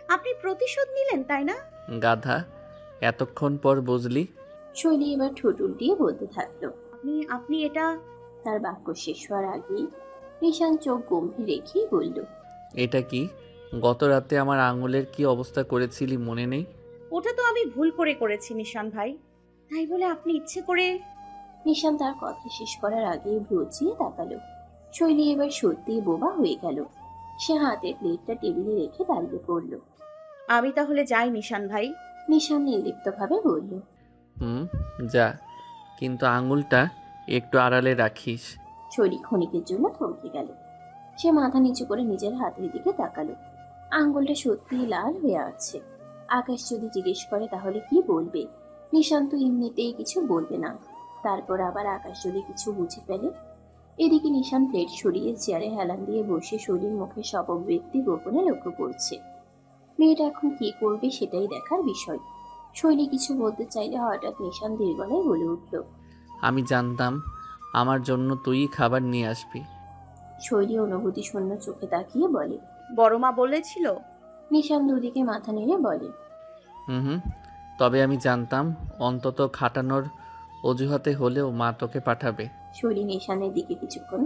আপনি প্রতিশোধ নিলেন তাই না? গাধা, এতক্ষণ পর বুঝলি? শৈলী এবার ঠোঁট উল্টিয়ে বলতে থাকলো। আপনি আপনি এটা তার বাক্য শেষ হওয়ার আগেই নিশান চোখ গম্ভীর রেখেই বলল, এটা কি? গত রাতে আমার আঙুলের কি অবস্থা করেছিলি মনে নেই? ওটা তো আমি ভুল করে করেছি নিশান ভাই, তাই বলে আপনি ইচ্ছে করে? নিশান তার কথা শেষ করার আগেই ভ্রুচিয়ে তাকালো। শৈলী এবার সত্যিই বোবা হয়ে গেল। সে হাতের প্লেটটা টেবিলে রেখে দাঁড়িয়ে পড়ল। আমি তাহলে যাই নিশান ভাই। নিশান নির্লিপ্তভাবে বলল, যা, কিন্তু আঙুলটা একটু আড়ালে রাখিস। শৈলী ক্ষণিকের জন্য থমকে গেল। সে মাথা নিচু করে নিজের হাতের দিকে তাকালো। আঙ্গুলটা সত্যিই লাল হয়ে আছে। আকাশ যদি জিজ্ঞেস করে তাহলে কি বলবে? নিশান তো এমনিতেই কিছু বলবে না। তারপর আবার আকাশ যদি কিছু বুঝে ফেলে? এদিকে নিশান প্লেট সরিয়ে চেয়ারে হেলান দিয়ে বসে শৈলীর মুখে সব অভিব্যক্তি গোপনে লক্ষ্য করছে। মেয়েটা এখন কি করবে সেটাই দেখার বিষয়। শৈলী কিছু বলতে চাইলে হঠাৎ নিশান দীর্ঘলায় বলে উঠল, আমি জানতাম আমার জন্য তুই খাবার নিয়ে আসবি। শৈলী অনুভূতি শূন্য চোখে তাকিয়ে বলে, বড় মা বলেছিল? নিশান দুদিকে মাথা নেড়ে বলে, হুম, তবে আমি জানতাম অন্তত খাটানোর অজুহাতে হলেও মা তোকে পাঠাবে। শৈলী নিশানের দিকে কিছুক্ষণ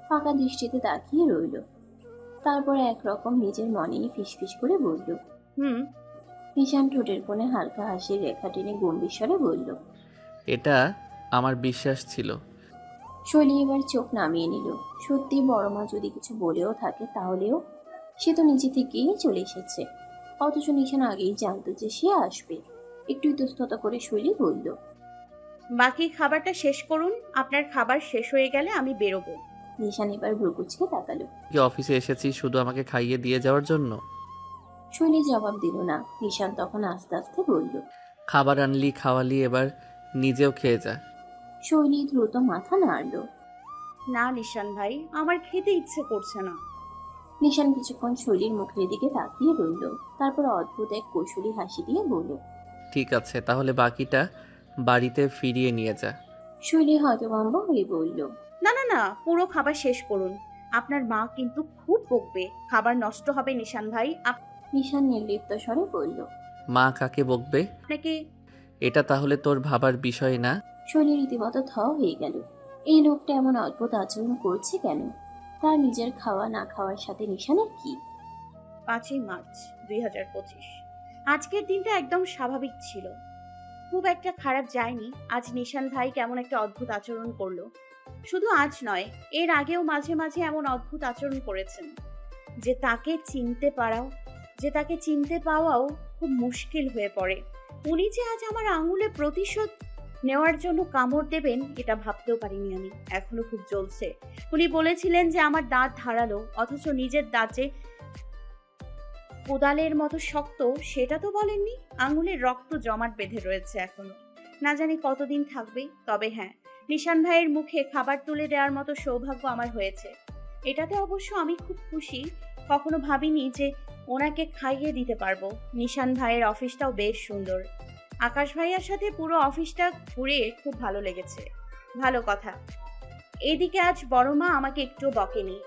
ফাঁকা দৃষ্টিতে তাকিয়ে রইল। তারপর একরকম নিজের মনেই ফিসফিস করে বলল। হুম। নিশান ঠোঁটের কোণে হালকা হাসির রেখা টেনে গম্ভীর স্বরে বলল, এটা আমার বিশ্বাস ছিল। শৈলী এবার চোখ নামিয়ে নিল। সত্যি বড় মা যদি কিছু বলেও থাকে তাহলেও সে তো নিজে থেকেই চলে এসেছে। অথচ নিশান আগেই জানতো যে সে আসবে। একটু ইতস্তত করে শৈলী বলল, বাকি খাবারটা শেষ করুন, আপনার খাবার শেষ হয়ে গেলে আমি বেরোবো। নিশান এবার ভ্রুকুচকে তাকালো। কি অফিসে এসেছি শুধু আমাকে খাইয়ে দিয়ে যাওয়ার জন্য? শৈলী জবাব দিল না। নিশান তখন আস্তে আস্তে বলল, খাবার আনলি, খাওয়ালি, এবার নিজেও খেয়ে যা। শৈলী দ্রুত মাথা নাড়ল। না নিশান ভাই, আমার খেতে ইচ্ছে করছে না। নিশান কিছুক্ষণ শৈলীর মুখের দিকে তাকিয়ে রইল। তারপর অদ্ভুত এক কৌশলী হাসি দিয়ে বলল, ঠিক আছে, তাহলে বাকিটা বাড়িতে ফিরিয়ে নিয়ে যা। শৈলী হতভম্ব হয়ে বলল, না না না, পুরো খাবার শেষ করুন, আপনার মা কিন্তু খুব বকবে। খাবার নষ্ট হবে নিশান ভাই। নিশান নির্লিপ্ত স্বরে বলল, মা কাকে বকবে? আপনাকে। এটা তাহলে তোর ভাবার বিষয় না? শৈলী রীতিমতো থ হয়ে গেল। এই লোকটা এমন অদ্ভুত আচরণ করছে কেন? তার নিজের খাওয়া না খাওয়ার সাথে নিশানের কি? 5ই মার্চ 2025। আজকের দিনটা একদম স্বাভাবিক ছিল, খুব একটা খারাপ যায়নি। আজ নিশান ভাই কেমন একটা অদ্ভুত আচরণ করলো। শুধু আজ নয়, এর আগেও মাঝে মাঝে এমন অদ্ভুত আচরণ করেছেন যে তাকে চিনতে পাওয়াও খুব মুশকিল হয়ে পড়ে। উনি যে আজ আমার আঙুলে প্রতিশোধ নেওয়ার জন্য কামড় দেবেন এটা ভাবতেও পারিনি আমি। এখনো খুব জ্বলছে। উনি বলেছিলেন যে আমার দাঁত ধারালো, অথচ নিজের দাঁত যে কোদালের মতো শক্ত সেটা তো বলেননি। আঙুলের রক্ত জমাট বেঁধে রয়েছে এখনো, না জানি কতদিন থাকবে। তবে হ্যাঁ, নিশান ভাইয়ের মুখে খাবার তুলে দেওয়ার মতো সৌভাগ্য আমার হয়েছে, এটাতে অবশ্য আমি খুব খুশি। কখনো ভাবিনি যে ওনাকে খাইয়ে দিতে পারবো। নিশান ভাইয়ের অফিসটাও বেশ সুন্দর। আকাশ ভাইয়ার সাথে পুরো অফিসটা ঘুরে খুব ভালো লেগেছে। ভালো কথা, এদিকে আজ বড় মা আমাকে একটু বকেনি,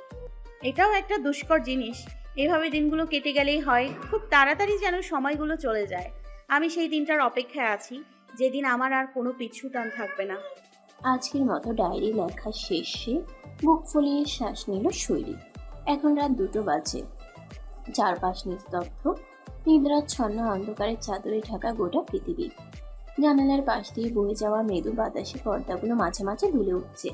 এটাও একটা দুষ্কর জিনিস। এভাবে দিনগুলো কেটে গেলেই হয়, খুব তাড়াতাড়ি যেন সময়গুলো চলে যায়। আমি সেই দিনটার অপেক্ষায় আছি যেদিন আমার আর কোনো পিছু টান থাকবে না। আজকের মতো ডায়েরি লেখা শেষে বুক ফুলিয়ে শ্বাস নিল শৈলী। এখন রাত 2টো বাজে। চারপাশ নিস্তব্ধ, নিদ্রাচ্ছন্ন অন্ধকারের চাদরে ঢাকা গোটা পৃথিবী। জানালার পাশ দিয়ে বয়ে যাওয়া মৃদু বাতাসে পর্দাগুলো মাঝে মাঝে দুলে উঠছে।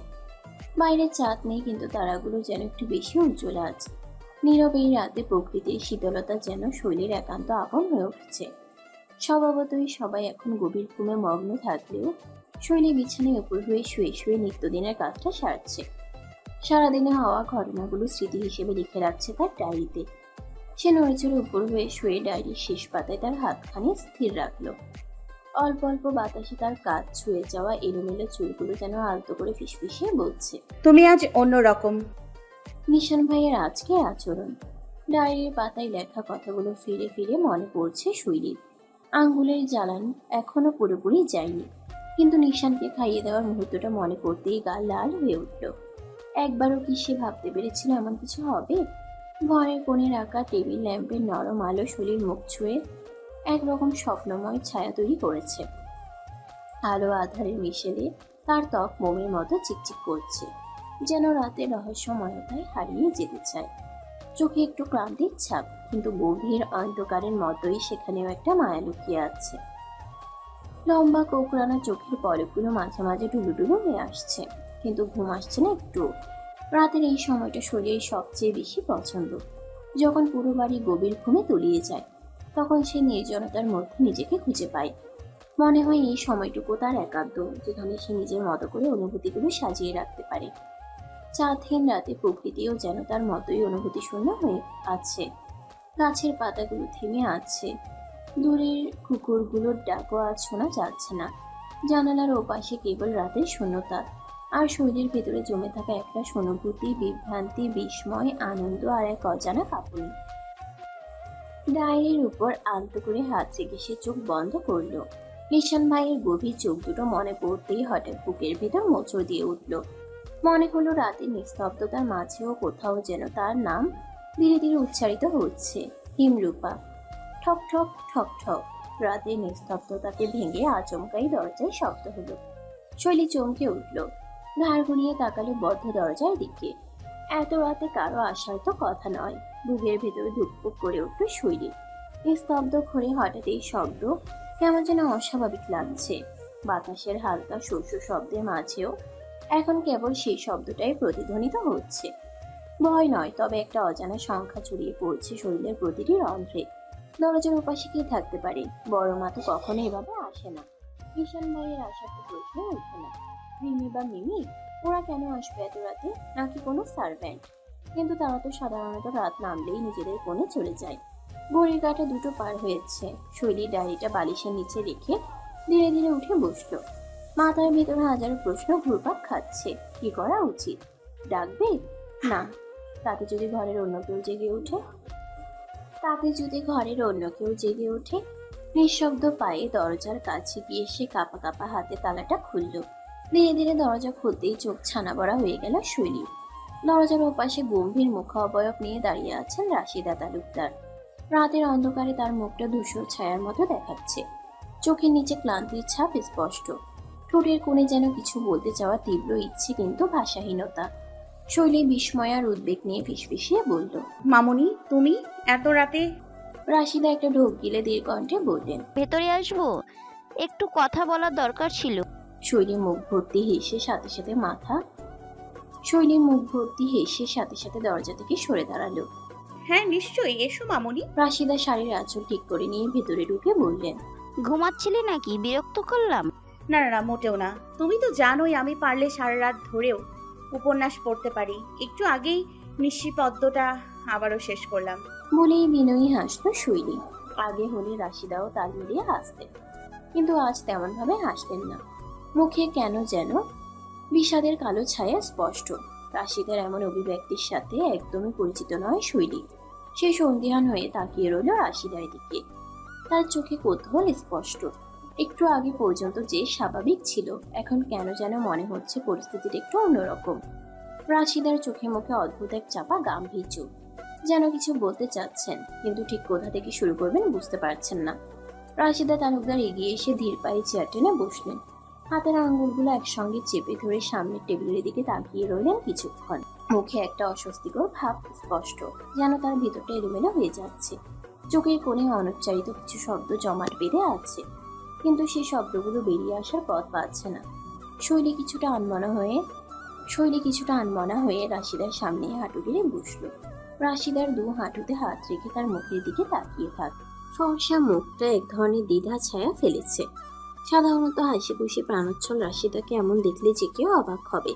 বাইরে চাঁদ নেই, কিন্তু তারাগুলো যেন একটু বেশি উজ্জ্বল আছে। নীরব এই রাতে প্রকৃতির শীতলতা যেন শৈলীর একান্ত আপন হয়ে উঠছে। স্বভাবতই সবাই এখন গভীর ঘুমে মগ্ন থাকলেও শৈলী বিছানায় উপর হয়ে শুয়ে শুয়ে নিত্যদিনের কাজটা সারছে। সারাদিনে হওয়া ঘটনাগুলো স্মৃতি হিসেবে লিখে রাখছে তার ডায়েরিতে। সে নড়েচড়ে উপর হয়ে শুয়ে ডায়েরির শেষ পাতায় তার হাতখানি স্থির রাখলো। অল্প অল্প বাতাসে তার কাঁধ ছুঁয়ে যাওয়া এলোমেলো চুলগুলো যেন আলতো করে ফিসফিসিয়ে বলছে, তুমি আজ অন্যরকম। নিশান ভাইয়ের আজকের আচরণ। ডায়েরির পাতায় লেখা কথাগুলো ফিরে ফিরে মনে পড়ছে শৈলীর। আঙ্গুলের জ্বালান এখনো পুরোপুরি যায়নি, কিন্তু নিশানকে খাইয়ে দেওয়ার মুহূর্তটা মনে পড়তেই গা লাল হয়ে উঠল। একবারও কি সে ভাবতে পেরেছিল এমন কিছু হবে? ঘরের কোণে রাখা টেবিল ল্যাম্পের নরম আলো শরীর মুখ ছুঁয়ে একরকম স্বপ্নময় ছায়া তৈরি করেছে। আলো আধারের মিশেলে তার ত্বক মোমের মতো চিকচিক করছে, যেন রাতের রহস্যময়তায় হারিয়ে যেতে চায়। চোখে একটু ক্লান্তির ছাপ, কিন্তু গভীর অন্ধকারের মতোই সেখানেও একটা মায়া লুকিয়ে আছে। লম্বা কোকড়ানো চোখের পলকগুলো মাঝে মাঝে ডুবুডুবু হয়ে আসছে, কিন্তু ঘুম আসছে না একটু। রাতের এই সময়টা শরীরের সবচেয়ে বেশি পছন্দ। যখন পুরো বাড়ি গভীর ঘুমে তলিয়ে যায়, তখন সে নির্জনতার মধ্যে নিজেকে খুঁজে পায়। মনে হয় এই সময়টুকু তার একান্ত, যেখানে সে নিজের মতো করে অনুভূতিগুলো সাজিয়ে রাখতে পারে। চাঁদহীন রাতে প্রকৃতিও যেন তার মতোই অনুভূতি শূন্য হয়ে আছে। গাছের পাতাগুলো থেমে আছে, দূরের কুকুরগুলোর ডাকও আজ শোনা যাচ্ছে না। জানালার ওপাশে কেবল রাতের শূন্যতা, আর শরীরের ভেতরে জমে থাকা একটা অনুভূতি, বিভ্রান্তি, বিস্ময়, আনন্দ আর এক অজানা কাঁপুনি। ডায়েরির উপর আলতো করে হাত রেখে সে চোখ বন্ধ করলো। নিশান ভাইয়ের গভীর চোখ দুটো মনে পড়তেই হঠাৎ বুকের ভেতর মোচড় দিয়ে উঠল। মনে হলো রাতের নিস্তব্ধতার মাঝেও কোথাও যেন তার নাম ধীরে ধীরে উচ্চারিত হচ্ছে, হিমরূপা। ঠক ঠক ঠক ঠক। রাতের নিস্তব্ধতাকে ভেঙে আচমকাই দরজায় শব্দ হলো। শৈলী চমকে উঠল, ঘাড় ঘুরিয়ে তাকালো বদ্ধ দরজার দিকে। এত রাতে কারো আসার তো কথা নয়। বুকের ভেতরে ধুকপুক করে উঠল শৈলী। নিস্তব্ধ ঘরে হঠাৎ এই শব্দ কেমন যেন অস্বাভাবিক লাগছে। বাতাসের হালকা শস্য শব্দের মাঝেও এখন কেবল সেই শব্দটাই প্রতিধ্বনিত হচ্ছে। ভয় নয়, তবে একটা অজানা সংখ্যা ছড়িয়ে পড়ছে শরীরের প্রতিটি রন্ধ্রে। দরজার উপাশে কে থাকতে পারে? বড় মা তো কখনো এভাবে আসে না। কিষান ভাইয়ের আসার তো প্রশ্ন ওঠে না। রিমি বা মিমি, ওরা কেন আসবে এত রাতে? নাকি কোনো সার্ভেন্ট? কিন্তু তারা তো সাধারণত রাত নামলেই নিজেদের কোণে চলে যায়। ঘড়ির কাঁটা দুটো পার হয়েছে। শৈলী ডায়েরিটা বালিশের নিচে রেখে ধীরে ধীরে উঠে বসলো। মাথার ভেতরে হাজারো প্রশ্ন ঘুরপাক খাচ্ছে। কি করা উচিত? ডাকবে? না। তাতে যদি ঘরের অন্য কেউ জেগে ওঠে? নিঃশব্দ পায়ে দরজার কাছে গিয়ে সে কাঁপা কাঁপা হাতে তালাটা খুলল। ধীরে ধীরে দরজা খুলতেই চোখ ছানা বড়া হয়ে গেল শৈলী। দরজার ওপাশে গম্ভীর মুখাবয়ব নিয়ে দাঁড়িয়ে আছেন রাশিদা তালুকদার। রাতের অন্ধকারে তার মুখটা ধূসর ছায়ার মতো দেখাচ্ছে। চোখের নিচে ক্লান্তির ছাপ স্পষ্ট। ঠোঁটের কোণে যেন কিছু বলতে চাওয়া তীব্র ইচ্ছে, কিন্তু ভাষাহীনতা। শৈলী বিস্ময় আর উদ্বেগ নিয়ে ফিসফিসিয়ে বলল, মামুনি, তুমি এত রাতে? রাশিদা একটা ঢোক গিলে ধীর কণ্ঠে বললেন, ভেতরে আসবো? একটু কথা বলার দরকার ছিল। শৈলী মুখ ভর্তি হেসে সাথে সাথে দরজা থেকে সরে দাঁড়ালো। হ্যাঁ নিশ্চয়ই, এসো মামুনি। রাশিদা শাড়ির আঁচল ঠিক করে নিয়ে ভেতরে ঢুকে বললেন, ঘুমাচ্ছিলি নাকি? বিরক্ত করলাম? না না না, মোটেও না। তুমি তো জানোই আমি পারলে সারা রাত ধরেও উপন্যাস পড়তে পারি। একটু আগেই নিশি পদ্মটা আবারও শেষ করলাম। বলেই বিনয়ী হাসলো শৈলী। আগে হলে রাশিদাও তাল মিলিয়ে হাসতেন, কিন্তু আজ তেমন ভাবে হাসতেন না। মুখে কেন যেন বিষাদের কালো ছায়া স্পষ্ট। রাশিদার এমন অভিব্যক্তির সাথে একদমই পরিচিত নয় শৈলী। সে সন্দিহান হয়ে তাকিয়ে রইল রাশিদার দিকে। তার চোখে কৌতূহল স্পষ্ট। একটু আগে পর্যন্ত যে স্বাভাবিক ছিল, এখন কেন যেন মনে হচ্ছে পরিস্থিতিটা একটু অন্যরকম। রাশিদার চোখে মুখে অদ্ভুত এক চাপা গাম্ভীর্য, যেন কিছু বলতে চাচ্ছেন, কিন্তু ঠিক কোথা থেকে শুরু করবেন বুঝতে পারছেন না। রাশিদা তালুকদার এগিয়ে এসে ধীর পায়ে চেয়ার টেনে বসলেন। হাতের আঙ্গুলগুলো একসঙ্গে চেপে ধরে সামনের টেবিলের দিকে তাকিয়ে রইলেন কিছুক্ষণ। মুখে একটা অস্বস্তিকর ভাব স্পষ্ট, যেন তার ভিতরটা এলোমেলো হয়ে যাচ্ছে। চোখের কোণে অনুচ্চারিত কিছু শব্দ জমাট বেঁধে আছে, কিন্তু সেই শব্দগুলো বেরিয়ে আসার পথ পাচ্ছে না। শৈলী কিছুটা আনমনা হয়ে রাশিদার সামনে হাঁটু গেড়ে বসলো। রাশিদার দু হাঁটুতে হাত রেখে তার মুখের দিকে তাকিয়ে থাক। ফর্সা মুখটা এক ধরনের দ্বিধা ছায়া ফেলেছে। সাধারণত হাসি খুশি প্রাণোচ্ছল রাশিদাকে এমন দেখলে যে কেউ অবাক হবে।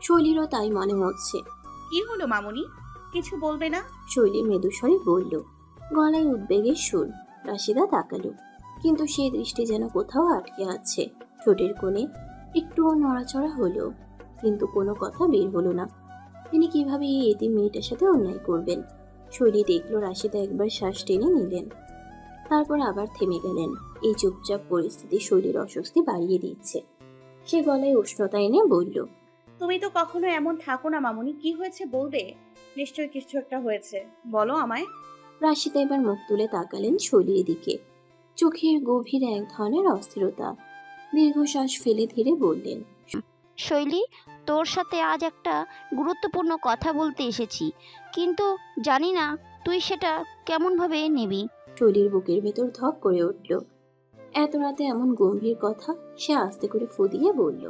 শৈলীরও তাই মনে হচ্ছে। কি হলো মামুনি, কিছু বলবে না? শৈলী মৃদুস্বরে বলল, গলায় উদ্বেগের সুর। রাশিদা তাকালো, কিন্তু সেই দৃষ্টি যেন কোথাও আটকে আছে। ঠোঁটের কোণে একটুও নড়াচড়া হলো, কিন্তু কোনো কথা বের হলো না। তিনি কিভাবে এই এতিম মেয়েটার সাথে অন্যায় করবেন? শৈলী দেখল রাশিদা একবার শ্বাস টেনে নিলেন, তারপর আবার থেমে গেলেন। এই চুপচাপ পরিস্থিতি শৈলীর অস্বস্তি বাড়িয়ে দিচ্ছে। সে গলায় উষ্ণতা এনে বলল, তুমি তো কখনো এমন থাকো না মামুনি, কি হয়েছে বলবে? নিশ্চয়ই কিছু একটা হয়েছে, বলো আমায়। রাশিদা এবার মুখ তুলে তাকালেন শৈলীর দিকে। চোখের গভীর এক ধরনের অস্থিরতা। দীর্ঘশ্বাস ফেলে ধীরে বললেন, শৈলী, তোর সাথে আজ একটা গুরুত্বপূর্ণ কথা বলতে এসেছি, কিন্তু জানি না তুই সেটা কেমনভাবে নিবি। শৈলীর বুকের ভেতর ধক করে উঠল। এত রাতে এমন গম্ভীর কথা। সে আস্তে করে ফু দিয়ে বলল,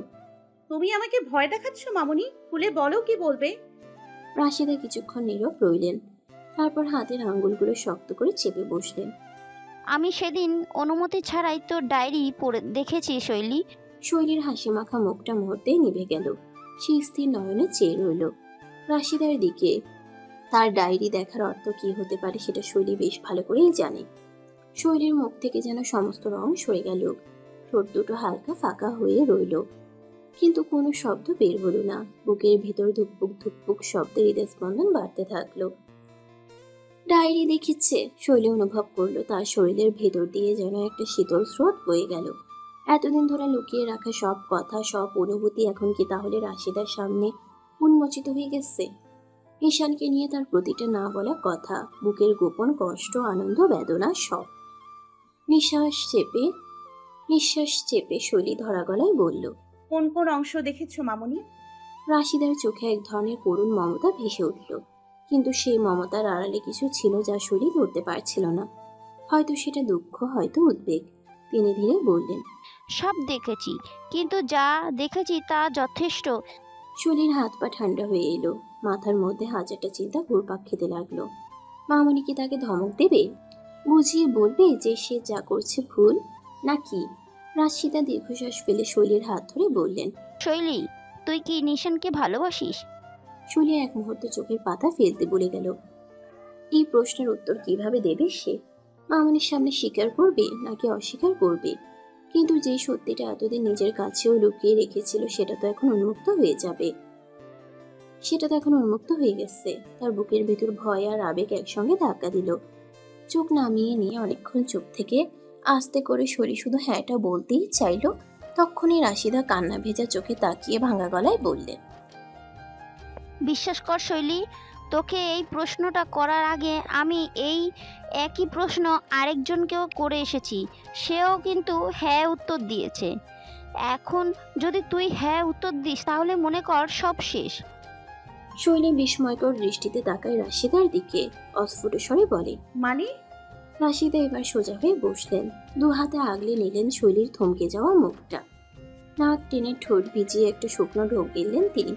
তুমি আমাকে ভয় দেখাচ্ছ মামুনি, খুলে বলো কি বলবে। রাশিদা কিছুক্ষণ নীরব রইলেন। তারপর হাতের আঙ্গুলগুলো শক্ত করে চেপে বসলেন। আমি সেদিন অনুমতি ছাড়াই তোর ডায়েরি পড়ে দেখেছি শৈলী। শৈলীর হাসি মাখা মুখটা মুহূর্তেই নিভে গেল। সে স্থির নয়নে চেয়ে রইল রাশিদার দিকে। তার ডায়েরি দেখার অর্থ কি হতে পারে সেটা শৈলী বেশ ভালো করেই জানে। শৈলীর মুখ থেকে যেন সমস্ত রং সরে গেল। ঠোঁট দুটো হালকা ফাঁকা হয়ে রইল, কিন্তু কোনো শব্দ বের হলো না। বুকের ভেতর ধুকপুক ধুকপুক শব্দে হৃদস্পন্দন বাড়তে থাকলো। ডায়েরি দেখিচ্ছে। শৈলী অনুভব করলো তার শরীরের ভেতর দিয়ে যেন একটা শীতল স্রোত বয়ে গেল। এতদিন ধরে লুকিয়ে রাখা সব কথা, সব অনুভূতি এখন কি তাহলে রাশিদার সামনে উন্মোচিত হয়ে গেছে? ঈশানকে নিয়ে তার প্রতিটা না বলা কথা, বুকের গোপন কষ্ট, আনন্দ, বেদনা সব। নিঃশ্বাস চেপে শৈলী ধরা গলায় বলল, কোন কোন অংশ দেখেছো মামুনি? রাশিদার চোখে এক ধরনের করুণ মমতা ভেসে উঠল, কিন্তু সেই মমতার আড়ালে কিছু ছিল যা শৈলী ধরতে পারছিল না। হয়তো সেটা দুঃখ, হয়তো উদ্বেগ। তিনি ধীরে বললেন, সব দেখেছি, কিন্তু যা দেখেছি তা যথেষ্ট। শৈলীর হাত পা ঠান্ডা হয়ে এলো। মাথার মধ্যে হাজারটা চিন্তা ঘুরপাক খেতে লাগলো। মামুনি কি তাকে ধমক দেবে? বুঝিয়ে বলবে যে সে যা করছে ভুল, নাকি? রাশিদা দীর্ঘশ্বাস ফেলে শৈলীর হাত ধরে বললেন, শৈলী, তুই কি নিশানকে ভালোবাসিস? শৈলী এক মুহূর্তে চোখের পাতা ফেলতে বলে গেল। এই প্রশ্নের উত্তর কিভাবে দেবে সে? মামুনির সামনে স্বীকার করবে নাকি অস্বীকার করবে? কিন্তু যে সত্যিটা এতদিন নিজের কাছেও লুকিয়ে রেখেছিল সেটা তো এখন উন্মুক্ত হয়ে গেছে। তার বুকের ভেতর ভয় আর আবেগ একসঙ্গে ধাক্কা দিল। চোখ নামিয়ে নিয়ে অনেকক্ষণ চুপ থেকে আস্তে করে শরী শুধু হ্যাঁটা বলতেই চাইল। তখনই রাশিদা কান্না ভেজা চোখে তাকিয়ে ভাঙা গলায় বললেন, বিশ্বাস কর শৈলী, তোকে এই প্রশ্নটা করার আগে আমি এই একই প্রশ্ন আরেকজনকেও করে এসেছি। সেও কিন্তু হ্যাঁ উত্তর দিয়েছে। এখন যদি তুই হ্যাঁ উত্তর দিস তাহলে মনে কর সব শেষ। শৈলী বিস্ময়কর দৃষ্টিতে তাকায় রাশিদার দিকে। অস্ফুট স্বরে বলে, মানে? রাশিদা এবার সোজা হয়ে বসলেন। দু হাতে আগলে নিলেন শৈলীর থমকে যাওয়া মুখটা। নাক টেনে ঠোঁট ভিজিয়ে একটা শুকনো ঢোক গেলেন তিনি।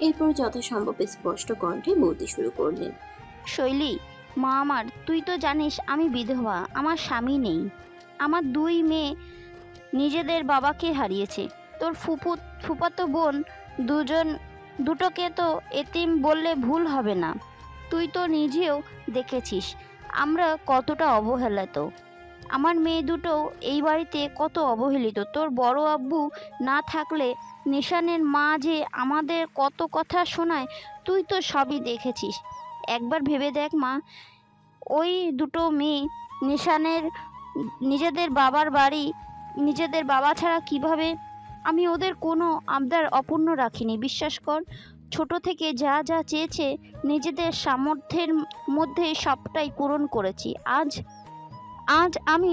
এরপর যথাসম্ভব স্পষ্ট কণ্ঠে বলতে শুরু করলেন, শৈলী, মা আমার, তুই তো জানিস আমি বিধবা, আমার স্বামী নেই। আমার দুই মেয়ে নিজেদের বাবাকে হারিয়েছে। তোর ফুফাতো বোন দুটোকে তো এতিম বললে ভুল হবে না। তুই তো নিজেও দেখেছিস আমরা কতটা অবহেলিত। আমার মেয়ে দুটো এই বাড়িতে কত অবহেলিত। তোর বড় আব্বু না থাকলে নিশানের মা যে আমাদের কত কথা শোনায়, তুই তো সবই দেখেছিস। একবার ভেবে দেখ মা, ওই দুটো মেয়ে নিশানের নিজেদের বাবার বাড়ি, নিজেদের বাবা ছাড়া কিভাবে। আমি ওদের কোনো আবদার অপূর্ণ রাখিনি। বিশ্বাস কর, ছোট থেকে যা যা চেয়েছে নিজেদের সামর্থ্যের মধ্যে সবটাই পূরণ করেছি। আজ আমি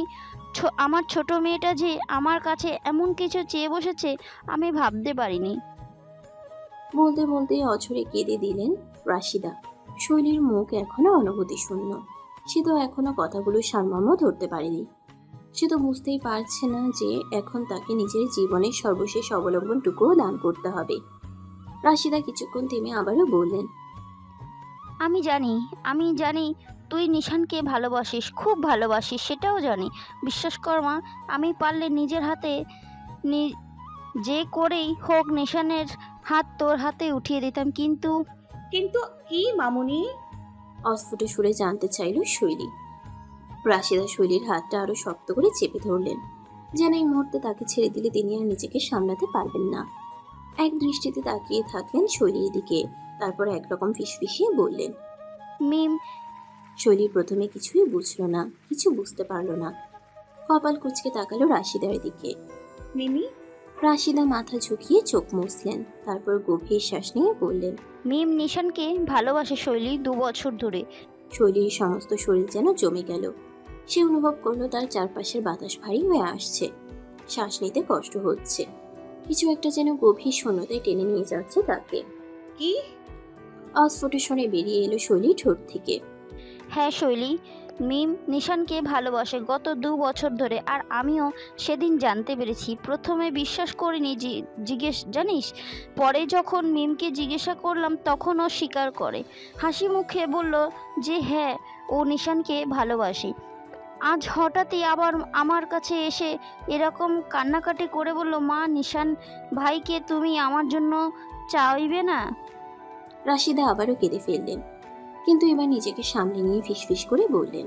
আমার ছোট মেয়েটা যে আমার কাছে এমন কিছু চেয়ে বসেছে আমি ভাবতে পারিনি। বলতে বলতে অঝরে কেঁদে দিলেন রাশিদা। শৈলীর মুখ এখনো অনুভূতি শূন্য। সে তো এখনো কথাগুলো সারমর্ম ধরতে পারেনি। সে তো বুঝতেই পারছে না যে এখন তাকে নিজের জীবনের সর্বশেষ অবলম্বনটুকুও দান করতে হবে। রাশিদা কিছুক্ষণ থেমে আবারও বললেন, আমি জানি তুই নিশানকে ভালোবাসিস, খুব ভালোবাসিস, সেটাও জানি। বিশ্বাস কর মা, আমি পারলে নিজের হাতে যে করেই হোক নিশানের হাত তোর হাতে উঠিয়ে দিতাম। কিন্তু কিন্তু কি মামুনি? অস্ফুটে সুরে জানতে চাইল শৈলী। রাশিদা শৈলীর হাতটা আরো শক্ত করে চেপে ধরলেন, যেন এই মুহূর্তে তাকে ছেড়ে দিলে তিনি আর নিজেকে সামলাতে পারবেন না। এক দৃষ্টিতে তাকিয়ে থাকলেন শৈলীর দিকে, তারপর একরকম ফিসফিসিয়ে বললেন, মিম। শৈলী প্রথমে কিছুই বুঝল না, কিছু বুঝতে পারল না। কপাল কুঁচকে তাকালো রাশিদার দিকে। মিমি? রাশিদা মাথা ঝুঁকিয়ে চোখ মুছলেন, তারপর গভীর শ্বাস নিয়ে বললেন। মিম নিশানকে ভালোবাসে শৈলী 2 বছর ধরে। শৈলীর সমস্ত শরীর যেন জমে গেল। সে অনুভব করলো তার চারপাশের বাতাস ভারী হয়ে আসছে, শ্বাস নিতে কষ্ট হচ্ছে। কিছু একটা যেন গভীর শূন্যতায় টেনে নিয়ে যাচ্ছে তাকে। কি? অস্ফুট স্বরে বেরিয়ে এলো শৈলীর ঠোঁট থেকে। হ্যাঁ শৈলী, মিম নিশানকে ভালোবাসে গত 2 বছর ধরে। আর আমিও সেদিন জানতে পেরেছি। প্রথমে বিশ্বাস করিনি, জানিস, পরে যখন মিমকে জিজ্ঞাসা করলাম তখন ও স্বীকার করে, হাসি মুখে বলল যে হ্যাঁ, ও নিশানকে ভালোবাসে। আজ হঠাৎই আবার আমার কাছে এসে এরকম কান্নাকাটি করে বলল, মা, নিশান ভাইকে তুমি আমার জন্য চাইবে না? রাশিদা আবারও কেঁদে ফেললেন, কিন্তু এবার নিজেকে সামলে নিয়ে ফিসফিস করে বললেন।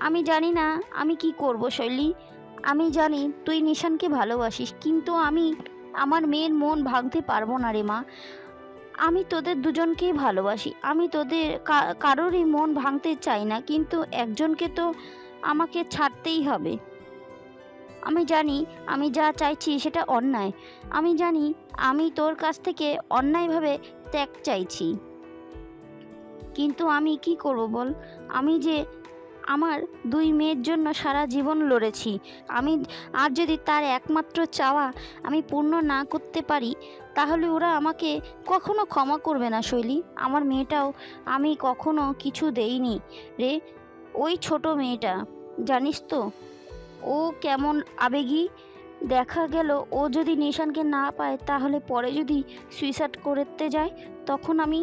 আমি জানি না আমি কি করব শৈলী। আমি জানি তুই নিশানকে ভালোবাসিস, কিন্তু আমি আমার মেয়ের মন ভাঙতে পারবো না রে মা। আমি তোদের দুজনকেই ভালোবাসি। আমি তোদের কারোরই মন ভাঙতে চাই না, কিন্তু একজনকে তো আমাকে ছাড়তেই হবে। আমি জানি আমি যা চাইছি সেটা অন্যায়। আমি জানি আমি তোর কাছ থেকে অন্যায়ভাবে ত্যাগ চাইছি, কিন্তু আমি কি করব বল? আমি যে আমার 2 মেয়ের জন্য সারা জীবন লড়েছি। আর যদি তার একমাত্র চাওয়া আমি পূর্ণ না করতে পারি, তাহলে ওরা আমাকে কখনো ক্ষমা করবে না শৈলী। আমার মেয়েটাও আমি কখনো কিছু দেইনি রে। ওই ছোট মেয়েটা, জানিস তো ও কেমন আবেগী। দেখা গেল ও যদি নিশানকে না পায়, তাহলে পরে যদি সুইসাইড করতে যায়, তখন আমি।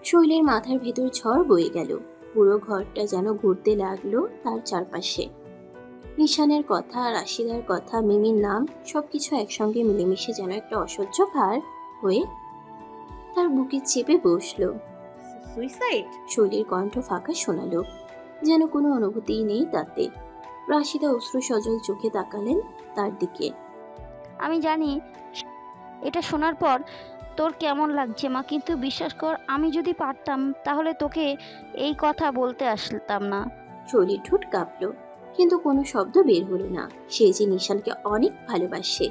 শৈলের মাথার ভেতর ঝড় বয়ে গেল। পুরো ঘরটা যেন ঘুরতে লাগলো তার চারপাশে। নিশানের কথা, রাশিদার কথা, মিমির নাম, সবকিছু একসঙ্গে মিলেমিশে যেন একটা অসহ্য ভার হয়ে তার বুকে চেপে বসলো। সুইসাইড? শৈলীর কণ্ঠ ফাঁকা শোনালো, যেন কোনো অনুভূতিই নেই তাতে। রাশিদা অশ্রু সজল চোখে তাকালেন তার দিকে। আমি জানি এটা শোনার পর তোর কেমন লাগছে মা, কিন্তু বিশ্বাস কর, আমি যদি পারতাম তাহলে তোকে এই কথা বলতে আসতাম না। শৈলীর ঠোঁট কাঁপলো, কিন্তু কোনো শব্দ বের হলো না। সে যে নিশানকে অনেক ভালোবাসে।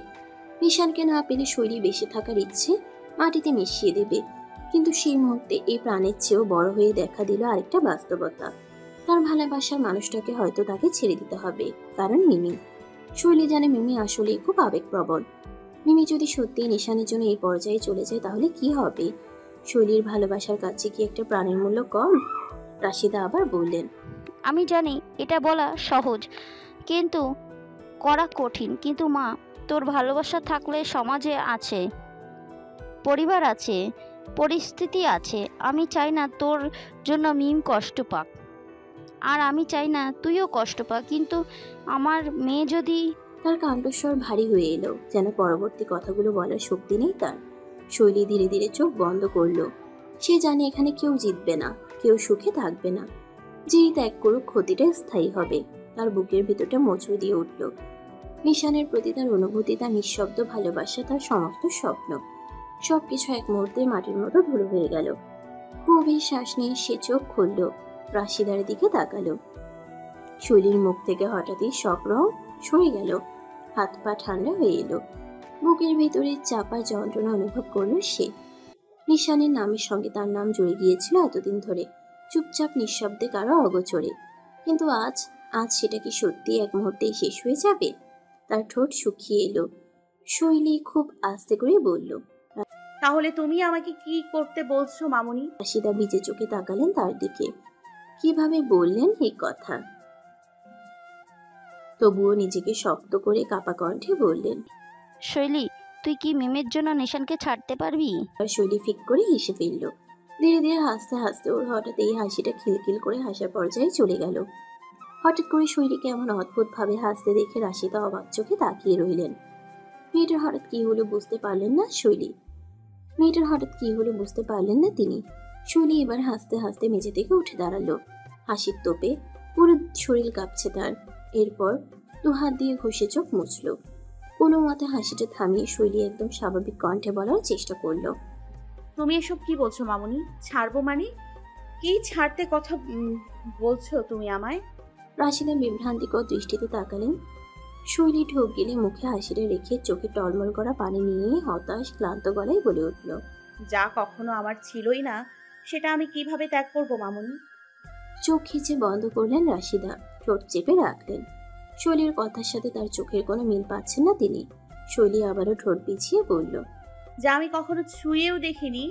নিশানকে না পেলে শৈলী বেঁচে থাকার ইচ্ছে মাটিতে মিশিয়ে দেবে। কিন্তু সেই মুহূর্তে এই প্রাণের চেয়েও বড় হয়ে দেখা দিল আরেকটা বাস্তবতা। তার ভালোবাসার মানুষটাকে হয়তো তাকে ছেড়ে দিতে হবে, কারণ মিমি। শৈলী জানে মিমি আসলে খুব আবেগপ্রবণ। মিমি যদি সত্যিই নিশানের জন্য এই পর্যায়ে চলে যায়, তাহলে কি হবে? শৈলীর ভালোবাসার কাছে কি একটা প্রাণের মূল্য কম? রাশিদা আবার বললেন। আমি জানি এটা বলা সহজ, কিন্তু করা কঠিন। কিন্তু মা, তোর ভালোবাসা থাকলে সমাজে আছে, পরিবার আছে, পরিস্থিতি আছে। আমি চাই না তোর জন্য মিম কষ্ট পাক, আর আমি চাই না তুইও কষ্ট পাক, কিন্তু আমার মেয়ে যদি। তার কণ্ঠস্বর ভারী হয়ে এলো, যেন পরবর্তী কথাগুলো বলার শক্তি নেই তার। শৈলী ধীরে ধীরে চোখ বন্ধ করলো। সে জানে এখানে কেউ জিতবে না, কেউ সুখে থাকবে না। যেই ত্যাগ করুক, ক্ষতিটা স্থায়ী হবে। তার বুকের ভিতরটা মোচড় দিয়ে উঠল। নিশানের প্রতি তার অনুভূতি, তার নিঃশব্দ ভালোবাসা, তার সমস্ত স্বপ্ন, সবকিছু এক মুহূর্তে মাটির মতো ধুলো হয়ে গেল। গভীর শ্বাস নিয়ে সে চোখ খুলল, রাশিদার দিকে তাকালো। শৈলীর মুখ থেকে হঠাৎই সব রং সরে গেল, হাত পা ঠান্ডা হয়ে এলো। বুকের ভেতরে চাপা যন্ত্রণা অনুভব করলো সে। নিশানের নামের সঙ্গে তার নাম জুড়ে গিয়েছিল এতদিন ধরে, চুপচাপ নিঃশব্দে, কারো অগোচরে। কিন্তু আজ সেটা কি সত্যি এক মুহূর্তেই শেষ হয়ে যাবে? তার ঠোঁট শুকিয়ে এলো। শৈলী খুব আস্তে করে বলল। তাহলে তুমি আমাকে কি করতে বলছো মামুনি? রাশিদা ভিজে চোখে তাকালেন তার দিকে। কিভাবে বললেন এই কথা? তবুও নিজেকে শক্ত করে কাপা কণ্ঠে বললেন। শৈলী, তুই কি মিমের জন্য নিশানকে ছাড়তে পারবি? আর শৈলী ফিক করে হেসে ফেলল। ধীরে ধীরে হাসতে হাসতে ওর হঠাৎ এই হাসিটা খিলখিল করে হাসার পর্যায়ে চলে গেল। হঠাৎ করে শৈলীকে এমন অদ্ভুত ভাবে হাসতে দেখে রাশিদা অবাক চোখে তাকিয়ে রইলেন। মেয়েটার হঠাৎ কি হলো বুঝতে পারলেন না তিনি। শৈলী এবার হাসতে হাসতে মেঝে থেকে উঠে দাঁড়ালো। হাসির তোপে পুরো শরীর কাঁপছে তার। এরপর 2 হাত দিয়ে ঘষে চোখ মুছল। কোনো মতে হাসিটা থামিয়ে শৈলী একদম স্বাভাবিক কণ্ঠে বলার চেষ্টা করলো। তুমি এসব কি বলছো মামুনি? ছাড়বো মানে কি? ছাড়তে কথা বলছো তুমি আমায়? রাশিদা বিভ্রান্তিকর দৃষ্টিতে তাকালেন। শৈলী ঢোক গেলে মুখে হাসিটা রেখে চোখে টলমল করা পানি নিয়ে হতাশ ক্লান্ত গলায় বলে উঠল, যা কখনো আমার ছিলই না সেটা আমি কিভাবে ত্যাগ করব মামুনি? চোখ খিচে বন্ধ করলেন রাশিদা, ঠোঁট চেপে রাখলেন। শৈলীর কথার সাথে তার চোখের কোনো মিল পাচ্ছেন না তিনি। শৈলী আবারও ঠোঁট পিছিয়ে বলল, যা আমি কখনো ছুঁয়েও দেখিনি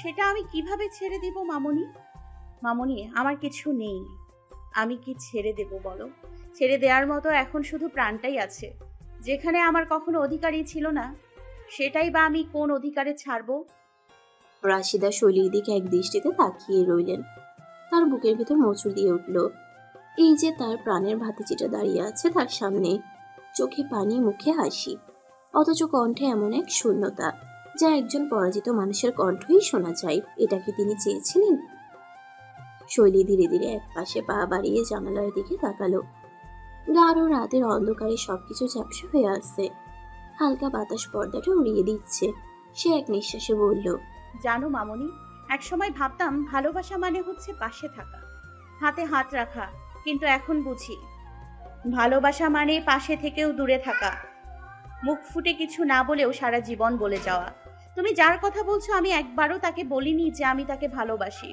সেটা আমি কিভাবে ছেড়ে দেব মামুনি? মামুনি, আমার কিছু নেই, আমি কি ছেড়ে দেব বলো? ছেড়ে দেওয়ার মতো এখন শুধু প্রাণটাই আছে, যেখানে আমার কখনো অধিকারই ছিল না, সেটাই বা আমি কোন অধিকারে ছাড়বো? রাশিদা শৈলীর দিকে এক দৃষ্টিতে তাকিয়ে রইলেন। তার বুকের ভেতর মোচড় দিয়ে উঠল। এই যে তার প্রাণের ভাতিজিটা দাঁড়িয়ে আছে তার সামনে, চোখে পানি মুখে হাসি, অথচ কণ্ঠে এমন এক শূন্যতা যা একজন পরাজিত মানুষের কণ্ঠই শোনা যায়। এটা কি তিনি চেয়েছিলেন? শৈলী ধীরে ধীরে এক পাশে পা বাড়িয়ে জানালার দিকে তাকালো। গাঢ় রাতের অন্ধকারে সবকিছু ঝাপসা হয়ে আসছে, হালকা বাতাস পর্দাটা উড়িয়ে দিচ্ছে। সে এক নিঃশ্বাসে বলল, জানো মামুনি, একসময় ভাবতাম ভালোবাসা মানে হচ্ছে পাশে থাকা, হাতে হাত রাখা, কিন্তু এখন বুঝি ভালোবাসা মানে পাশে থেকেও দূরে থাকা, মুখ ফুটে কিছু না বলেও সারা জীবন বলে যাওয়া। তুমি যার কথা বলছো আমি একবারও তাকে বলিনি যে আমি তাকে ভালোবাসি,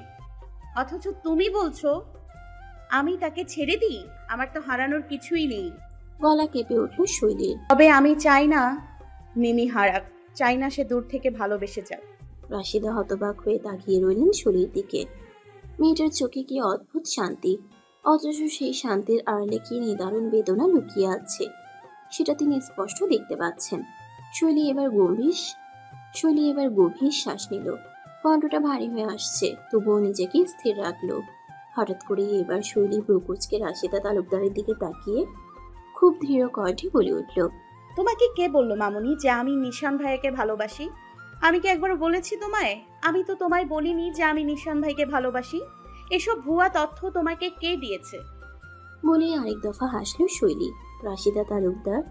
অথচ তুমি বলছো আমি তাকে ছেড়ে দিই। আমার তো হারানোর কিছুই নেই। গলা কেঁপে উঠল শৈলীর। তবে আমি চাই না মিমি হারাক, চাই না সে দূর থেকে ভালোবেসে যাক। রাশিদা হতবাক হয়ে তাকিয়ে রইলেন শরীর দিকে। মেয়েটার চোখে কি অদ্ভুত শান্তি, অথচ সেই শান্তির আড়ালে কি নিদারুণ বেদনা লুকিয়ে আছে সেটা তিনি স্পষ্ট দেখতে পাচ্ছেন। শৈলী এবার গভীর শ্বাস নিল। কণ্ঠটা ভারী হয়ে আসছে, তবুও নিজেকে স্থির রাখলো। হঠাৎ করে এবার শৈলী ব্রুকুচকে রাশিদা তালুকদারের দিকে তাকিয়ে খুব দৃঢ় কণ্ঠে বলে উঠল, তোমাকে কে বললো মামুনি যে আমি নিশান ভাইকে ভালোবাসি? আমি কি একবার বলেছি তোমায়? আমি তো তোমায় বলিনি যে আমি নিশান ভাইকে ভালোবাসি। এসব ভুয়া তথ্য তোমাকে কে দিয়েছে? বলে আরেক দফা হাসলো শৈলী। রাশিদা তালুকদার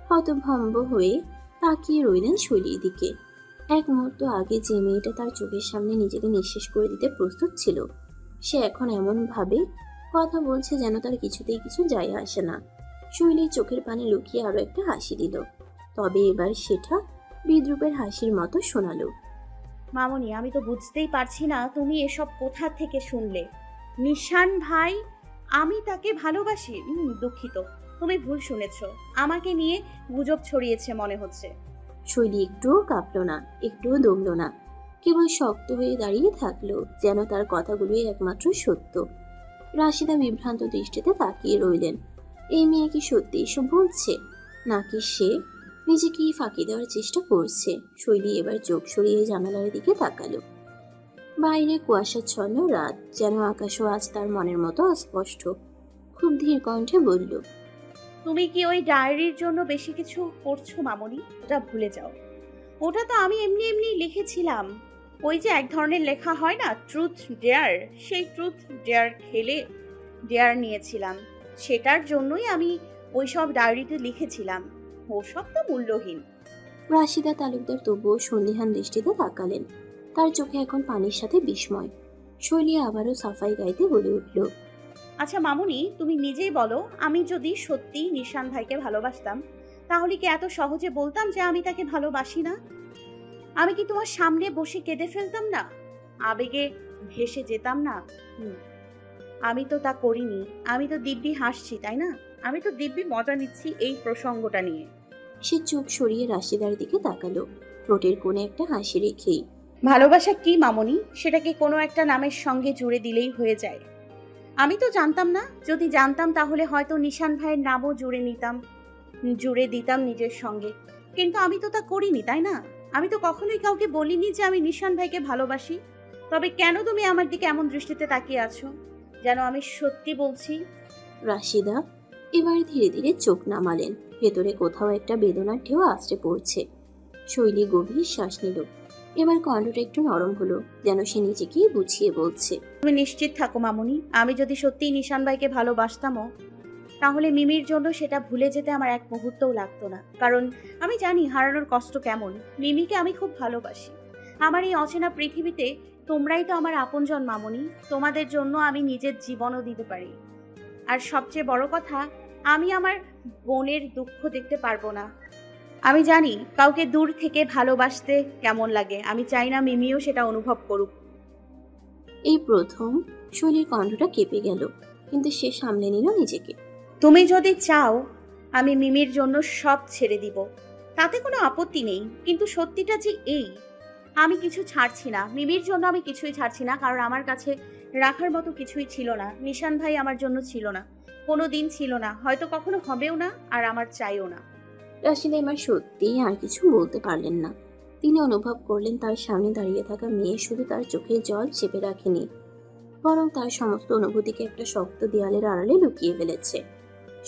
হতভম্ব হয়ে তাকিয়ে রইলেন শৈলীর দিকে। এক মুহূর্ত আগে যে মেয়েটা তার চোখের সামনে নিজেকে নিঃশেষ করে দিতে প্রস্তুত ছিল, সে এখন এমন ভাবে কথা বলছে যেন তার কিছুতেই কিছু যায় আসে না। শৈলীর চোখের পানি লুকিয়ে আরো একটা হাসি দিল, তবে এবার সেটা বিদ্রুপের হাসির মতো শোনালো। মামুনি, আমি তো বুঝতেই পারছি না তুমি এসব কোথা থেকে শুনলে। নিশান ভাই, আমি তাকে ভালোবাসি? দুঃখিত, তুমি ভুল শুনেছ। আমাকে নিয়ে গুজব ছড়িয়েছে মনে হচ্ছে। শৈলী একটুও কাঁপলো না, একটুও দমলো না, কেবল শক্ত হয়ে দাঁড়িয়ে থাকলো, যেন তার কথাগুলোই একমাত্র সত্য। রাশিদা বিভ্রান্ত দৃষ্টিতে তাকিয়ে রইলেন। এই মেয়ে কি সত্যি এসব বলছে, নাকি সে নিজেকেই ফাঁকি দেওয়ার চেষ্টা করছে? শৈলী এবার চোখ সরিয়ে জানালার দিকে তাকালো। বাইরে কুয়াশাচ্ছন্ন রাত, যেন আকাশও আজ তার মনের মতো অস্পষ্ট। খুব ধীর কণ্ঠে বলল, তুমি কি ওই ডায়েরির জন্য বেশি কিছু করছো মামুনি? ওটা ভুলে যাও। ওটা তো আমি এমনি এমনি লিখেছিলাম। ওই যে এক ধরনের লেখা হয় না, ট্রুথ ডেয়ার, সেই ট্রুথ ডেয়ার খেলে ডেয়ার নিয়েছিলাম। সেটার জন্যই আমি ওইসব ডায়েরিতে লিখেছিলাম। ওসব তো মূল্যহীন। রাশিদা তালুকদার তবুও সন্দিহান দৃষ্টিতে তাকালেন। তার চোখে এখন পানির সাথে বিস্ময়। শৈলী আবারও সাফাই গাইতে বলে উঠল, আচ্ছা মামুনি, তুমি নিজেই বলো, আমি যদি সত্যিই নিশান ভাইকে ভালোবাসতাম তাহলে কি এত সহজে বলতাম যে আমি তাকে ভালোবাসি না? আমি কি তোমার সামনে বসে কেঁদে ফেলতাম না? আবেগে ভেসে যেতাম না? আমি তো তা করিনি। আমি তো দিব্যি হাসছি, তাই না? আমি তো দিব্যি মজা নিচ্ছি এই প্রসঙ্গটা নিয়ে। সে চোখ সরিয়ে রাশিদার দিকে তাকালো, ঠোঁটের কোণে একটা হাসি রেখেই। ভালোবাসা কি মামুনি? সেটাকে কোনো একটা নামের সঙ্গে জুড়ে দিলেই হয়ে যায়। আমি তো জানতাম না। যদি জানতাম তাহলে হয়তো নিশান ভাইয়ের নামও জুড়ে দিতাম নিজের সঙ্গে। কিন্তু আমি তো তা করিনি, তাই না? আমি তো কখনোই কাউকে বলিনি যে আমি নিশান ভাইকে ভালোবাসি। তবে কেন তুমি আমার দিকে এমন দৃষ্টিতে তাকিয়ে আছো, যেন আমি সত্যি বলছি? রাশিদা এবার ধীরে ধীরে চোখ নামালেন। ভেতরে কোথাও একটা বেদনার ঢেউ আছড়ে পড়ছে। শৈলী গভীর শ্বাস নিল। এবার কণ্ঠটা একটু নরম হলো, যেন সে নিজেকেই বুঝিয়ে বলছে, তুমি নিশ্চিত থাকো মামুনি, আমি যদি সত্যিই নিশান ভাইকে ভালোবাসতামও তাহলে মিমির জন্য সেটা ভুলে যেতে আমার এক মুহূর্তও লাগতো না। কারণ আমি জানি হারানোর কষ্ট কেমন। মিমিকে আমি খুব ভালোবাসি। আমার এই অচেনা পৃথিবীতে তোমরাই তো আমার আপনজন মামুনি। তোমাদের জন্য আমি নিজের জীবনও দিতে পারি। আর সবচেয়ে বড় কথা, আমি আমার বোনের দুঃখ দেখতে পারবো না। আমি জানি কাউকে দূর থেকে ভালোবাসতে কেমন লাগে। আমি চাই না মিমিও সেটা অনুভব করুক। এই প্রথম শৈলীর কণ্ঠটা কেঁপে গেল, কিন্তু সে সামলে নিল নিজেকে। তুমি যদি চাও আমি মিমির জন্য সব ছেড়ে দিব, তাতে কোনো আপত্তি নেই, কিন্তু সত্যিটা যে এই, আমি কিছু ছাড়ছি না। মিমির জন্য আমি কিছুই ছাড়ছি না, কারণ আমার কাছে রাখার মতো কিছুই ছিল না। নিশান ভাই আমার জন্য ছিল না, কোনো দিন ছিল না, হয়তো কখনো হবেও না, আর আমার চাইও না। রাশিদা এবার সত্যিই আর কিছু বলতে পারলেন না। তিনি অনুভব করলেন তার সামনে দাঁড়িয়ে থাকা মেয়ে শুধু তার চোখের জল চেপে রাখেনি, বরং তার সমস্ত অনুভূতিকে একটা শক্ত দেয়ালের আড়ালে লুকিয়ে ফেলেছে।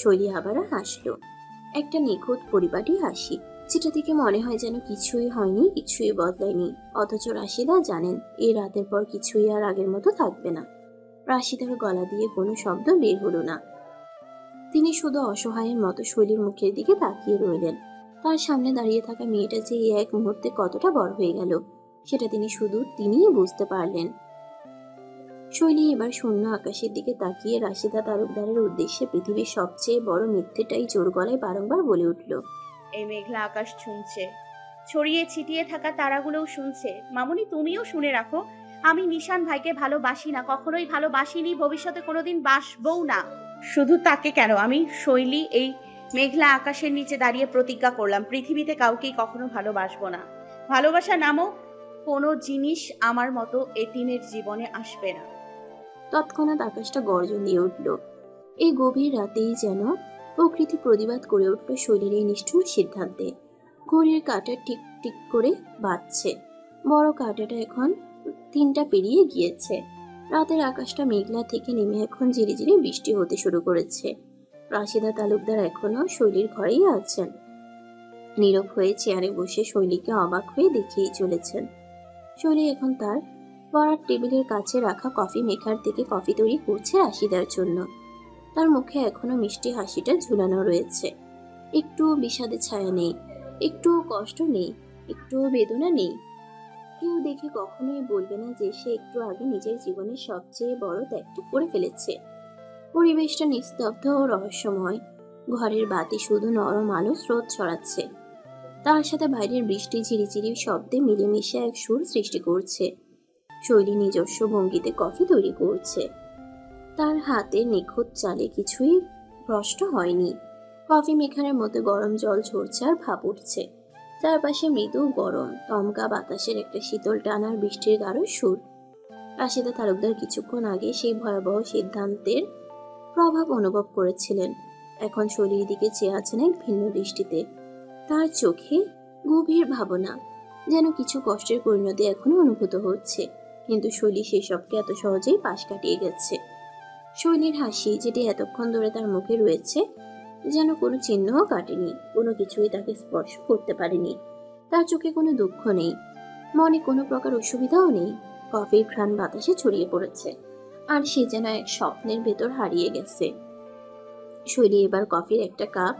শৈলী আবার হাসলো, একটা নিখুঁত পরিপাটি হাসি, যেটা থেকে মনে হয় যেন কিছুই হয়নি, কিছুই বদলায়নি। অথচ রাশিদা জানেন এই রাতের পর কিছুই আর আগের মতো থাকবে না। রাশিদার গলা দিয়ে কোনো শব্দ বের হলো না। তিনি শুধু অসহায়ের মতো শৈলীর মুখের দিকে তাকিয়ে রইলেন। তার সামনে দাঁড়িয়ে থাকা মেয়েটা যে এই এক মুহূর্তে কতটা বড় হয়ে গেল, সেটা তিনিই বুঝতে পারলেন। শৈলী এবার শূন্য আকাশের দিকে তাকিয়ে রাশিদা তালুকদারের উদ্দেশ্যে পৃথিবীর সবচেয়ে বড় মিথ্যেটাই জোর গলায় বারংবার বলে উঠল। এই মেঘলা আকাশ শুনছে, ছড়িয়ে ছিটিয়ে থাকা তারাগুলোও শুনছে। মামুনি, তুমিও শুনে রাখো, আমি নিশান ভাইকে ভালোবাসি না, কখনোই ভালোবাসিনি, ভবিষ্যতে কোনোদিন বাসবও না। শুধু তাকে কেন, আমি শৈলী এই মেঘলা আকাশের নিচে দাঁড়িয়ে প্রতিজ্ঞা করলাম, পৃথিবীতে কাউকেই কখনো ভালোবাসবো না। ভালোবাসা নামক কোনো জিনিস আমার মতো এতিমের জীবনে আসবে না। তৎক্ষণাৎ আকাশটা গর্জন দিয়ে উঠল। এই গভীর রাতেই যেন প্রকৃতি প্রতিবাদ করে উঠল শৈলীর এই নিষ্ঠুর সিদ্ধান্তে। ঘড়ির কাঁটা টিক টিক করে বাজছে। বড় কাঁটাটা এখন 3টা পেরিয়ে গিয়েছে। রাতের আকাশটা মেঘলা থেকে নেমে এখন ঝিরিঝিরি বৃষ্টি হতে শুরু করেছে। রাশিদা তালুকদার এখনো শৈলীর ঘরেই আছেন। নীরব হয়ে চেয়ারে বসে শৈলীকে অবাক হয়ে দেখেই চলেছেন। শৈলী এখন তার পড়ার টেবিলের কাছে রাখা কফি মেকার থেকে কফি তৈরি করছে রাশিদার জন্য। তার মুখে এখনো মিষ্টি হাসিটা ঝুলানো রয়েছে। একটু বিষাদে ছায়া নেই, একটু কষ্ট নেই, একটু বেদনা নেই। কেউ দেখে কখনোই বলবে না যে সে একটু আগে নিজের জীবনের সবচেয়ে বড় ত্যাগটা করে ফেলেছে। পরিবেশটা নিস্তব্ধ ও রহস্যময়। ঘরের বাতি শুধু নরম আলো স্রোত ছড়াচ্ছে, তার সাথে বাইরের বৃষ্টি ঝিরিঝিরি শব্দে মিলেমিশে এক সুর সৃষ্টি করছে। শৈলী নিজস্ব ভঙ্গিতে কফি তৈরি করছে। তার হাতের নিখুঁত চালে কিছুই ভ্রষ্ট হয়নি। কফি মেখানের মধ্যে গরম জল ঝরছে আর ভাপ উঠছে। চারপাশে মৃদু গরম তমকা বাতাসের একটা শীতল টানার বৃষ্টির গাঢ় সুর। রাশিদা তালুকদার কিছুক্ষণ আগে সেই ভয়াবহ সিদ্ধান্তের প্রভাব অনুভব করেছিলেন। এখন শৈলীর দিকে চেয়ে আছেন এক ভিন্ন দৃষ্টিতে। তার চোখে গভীর ভাবনা, যেন কিছু কষ্টের পরিণতি এখনো অনুভূত হচ্ছে, কিন্তু শৈলী সেসবকে এত সহজেই পাশ কাটিয়ে গেছে। শৈলীর হাসি, যেটি এতক্ষণ ধরে তার মুখে রয়েছে, যেন কোনো চিহ্নও কাটেনি, কোনো কিছুই তাকে স্পর্শ করতে পারেনি। তার চোখে কোনো দুঃখ নেই, মনে কোনো প্রকার অসুবিধাও নেই। কফির ঘ্রাণ বাতাসে ছড়িয়ে পড়েছে, আর সে যেন এক স্বপ্নের ভেতর হারিয়ে গেছে। শৈলী এবার কফির একটা কাপ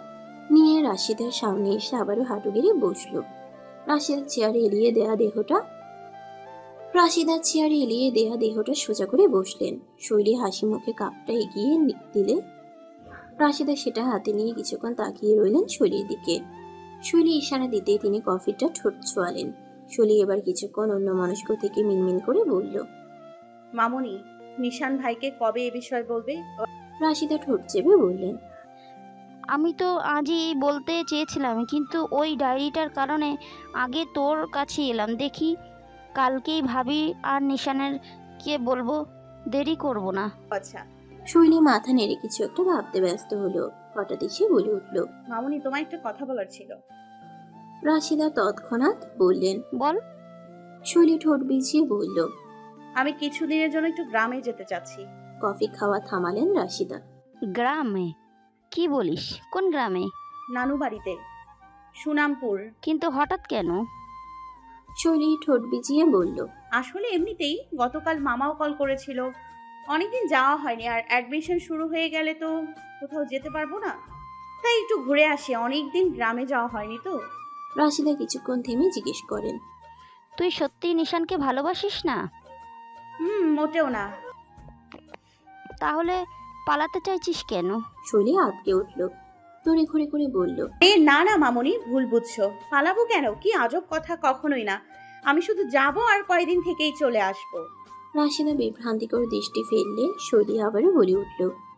নিয়ে রাশিদার সামনে এসে আবারও হাঁটু গেড়ে বসল। রাশিদার চেয়ারে এলিয়ে দেহটা সোজা করে বসলেন। শৈলী হাসি মুখে কাপটা এগিয়ে দিলে রাশিদা সেটা হাতে নিয়ে কিছুক্ষণ তাকিয়ে রইলেন শৈলীর দিকে। শৈলী ইশারা দিতেই তিনি কফিটা ঠোঁট ছোঁয়ালেন। শৈলী এবার কিছুক্ষণ অন্যমনস্ক থেকে মিনমিন করে বলল, মামুনি, নিশান ভাইকে কবে এ বিষয়ে বলবে? রাশিদা ঠোঁট চেপে বললেন, আমি তো আজই বলতে চেয়েছিলাম, কিন্তু ওই ডায়েরিটার কারণে আগে তোর কাছে এলাম। দেখি কালকেই ভাবি আর নিশানের কে বলবো, দেরি করব না। আচ্ছা। শৈলী মাথা নেড়ে কিছু একটা ভাবতে ব্যস্ত হলো। হঠাৎ সে বলে উঠল, মামুনি, তোমায় একটা কথা বলার ছিল। রাশিদা তৎক্ষণাৎ বললেন, বল। শৈলী ঠোঁট ভিজিয়ে বলল, আমি কিছুদিনের জন্য একটু গ্রামে যেতে চাচ্ছি। কফি খাওয়া থামালেন রাশিদা। গ্রামে? কি বলিস, কোন গ্রামে? নানু বাড়িতে, সুনামপুর। কিন্তু হঠাৎ কেন? শৈলী ঠোঁট ভিজিয়ে বলল, আসলে এমনিতেই, গতকাল মামাও কল করেছিল। অনেকদিন যাওয়া হয়নি, আর অ্যাডমিশন শুরু হয়ে গেলে তো কোথাও যেতে পারবো না, তাই একটু ঘুরে আসি। অনেকদিন গ্রামে যাওয়া হয়নি তো। রাশিদা কিছুক্ষণ থেমে জিজ্ঞেস করেন, তুই সত্যিই নিশানকে ভালোবাসিস না? মোটেও না। তাহলে পালাতে চাইছিস কেন? শৈলী আটকে উঠল, দড়ি ঘুরে করে বলল, না না মামুনি, ভুল বুঝছো। পালাবো কেন? কি আজব কথা, কখনোই না। আমি শুধু যাবো আর কয়দিন থেকেই চলে আসবো। রাশিদা বিভ্রান্তিকর দৃষ্টি ফেললে শৈলী আবারও বলে উঠল,